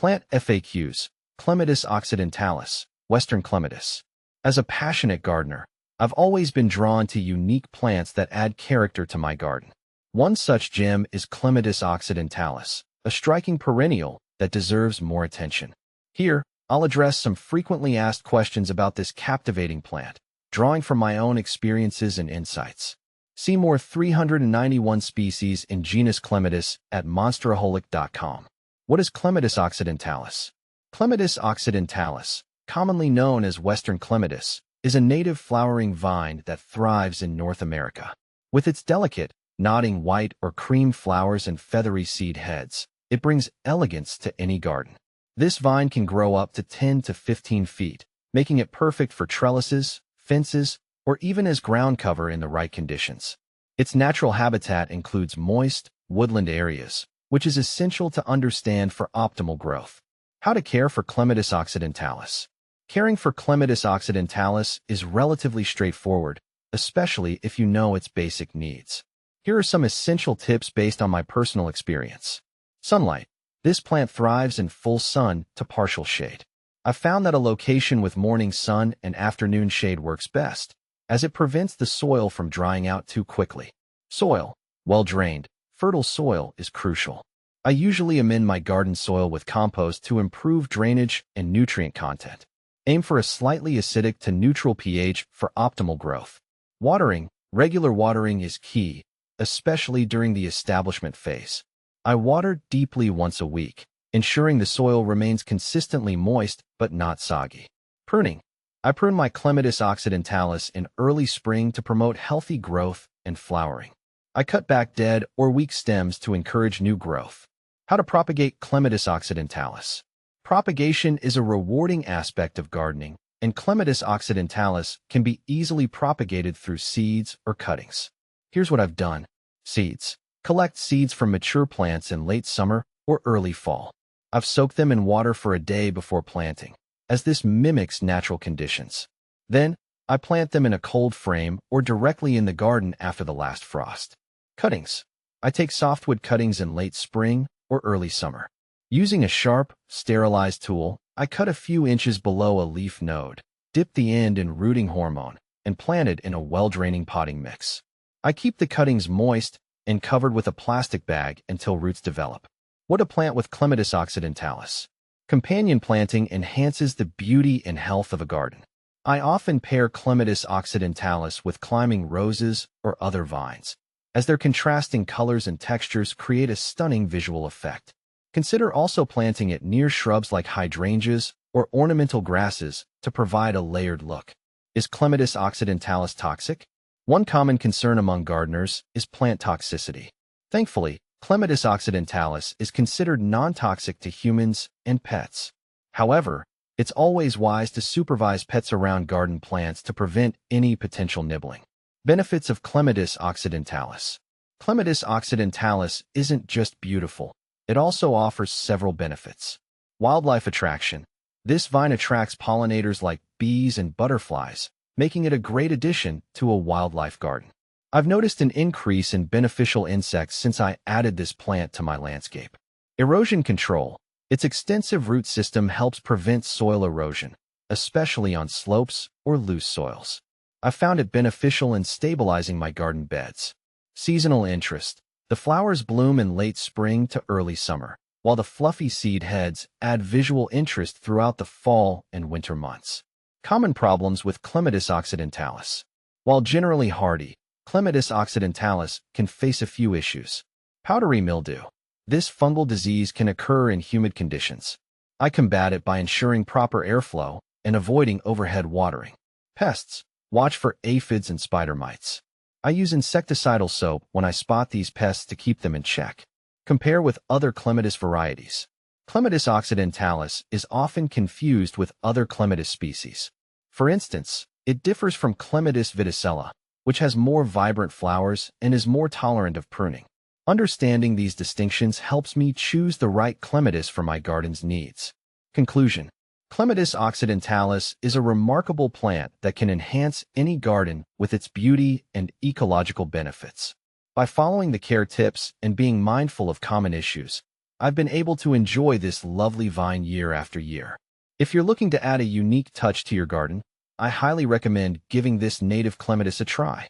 Plant FAQs, Clematis occidentalis, Western Clematis. As a passionate gardener, I've always been drawn to unique plants that add character to my garden. One such gem is Clematis occidentalis, a striking perennial that deserves more attention. Here, I'll address some frequently asked questions about this captivating plant, drawing from my own experiences and insights. See more 391 species in genus Clematis at monsteraholic.com. What is Clematis occidentalis? Clematis occidentalis, commonly known as Western Clematis, is a native flowering vine that thrives in North America. With its delicate, nodding white or cream flowers and feathery seed heads, it brings elegance to any garden. This vine can grow up to 10 to 15 feet, making it perfect for trellises, fences, or even as ground cover in the right conditions. Its natural habitat includes moist, woodland areas, which is essential to understand for optimal growth. How to care for Clematis occidentalis. Caring for Clematis occidentalis is relatively straightforward, especially if you know its basic needs. Here are some essential tips based on my personal experience. Sunlight. This plant thrives in full sun to partial shade. I've found that a location with morning sun and afternoon shade works best, as it prevents the soil from drying out too quickly. Soil. Well-drained, fertile soil is crucial. I usually amend my garden soil with compost to improve drainage and nutrient content. Aim for a slightly acidic to neutral pH for optimal growth. Watering. Regular watering is key, especially during the establishment phase. I water deeply once a week, ensuring the soil remains consistently moist but not soggy. Pruning. I prune my Clematis occidentalis in early spring to promote healthy growth and flowering. I cut back dead or weak stems to encourage new growth. How to propagate Clematis occidentalis. Propagation is a rewarding aspect of gardening, and Clematis occidentalis can be easily propagated through seeds or cuttings. Here's what I've done. Seeds. Collect seeds from mature plants in late summer or early fall. I've soaked them in water for a day before planting, as this mimics natural conditions. Then, I plant them in a cold frame or directly in the garden after the last frost. Cuttings. I take softwood cuttings in late spring or early summer. Using a sharp, sterilized tool, I cut a few inches below a leaf node, dip the end in rooting hormone, and plant it in a well-draining potting mix. I keep the cuttings moist and covered with a plastic bag until roots develop. What to plant with Clematis occidentalis. Companion planting enhances the beauty and health of a garden. I often pair Clematis occidentalis with climbing roses or other vines, as their contrasting colors and textures create a stunning visual effect. Consider also planting it near shrubs like hydrangeas or ornamental grasses to provide a layered look. Is Clematis occidentalis toxic? One common concern among gardeners is plant toxicity. Thankfully, Clematis occidentalis is considered non-toxic to humans and pets. However, it's always wise to supervise pets around garden plants to prevent any potential nibbling. Benefits of Clematis occidentalis. Clematis occidentalis isn't just beautiful, it also offers several benefits. Wildlife attraction. This vine attracts pollinators like bees and butterflies, making it a great addition to a wildlife garden. I've noticed an increase in beneficial insects since I added this plant to my landscape. Erosion control. Its extensive root system helps prevent soil erosion, especially on slopes or loose soils. I've found it beneficial in stabilizing my garden beds. Seasonal interest. The flowers bloom in late spring to early summer, while the fluffy seed heads add visual interest throughout the fall and winter months. Common problems with Clematis occidentalis. While generally hardy, Clematis occidentalis can face a few issues. Powdery mildew. This fungal disease can occur in humid conditions. I combat it by ensuring proper airflow and avoiding overhead watering. Pests. Watch for aphids and spider mites. I use insecticidal soap when I spot these pests to keep them in check. Compare with other Clematis varieties. Clematis occidentalis is often confused with other Clematis species. For instance, it differs from Clematis viticella, which has more vibrant flowers and is more tolerant of pruning. Understanding these distinctions helps me choose the right Clematis for my garden's needs. Conclusion. Clematis occidentalis is a remarkable plant that can enhance any garden with its beauty and ecological benefits. By following the care tips and being mindful of common issues, I've been able to enjoy this lovely vine year after year. If you're looking to add a unique touch to your garden, I highly recommend giving this native clematis a try.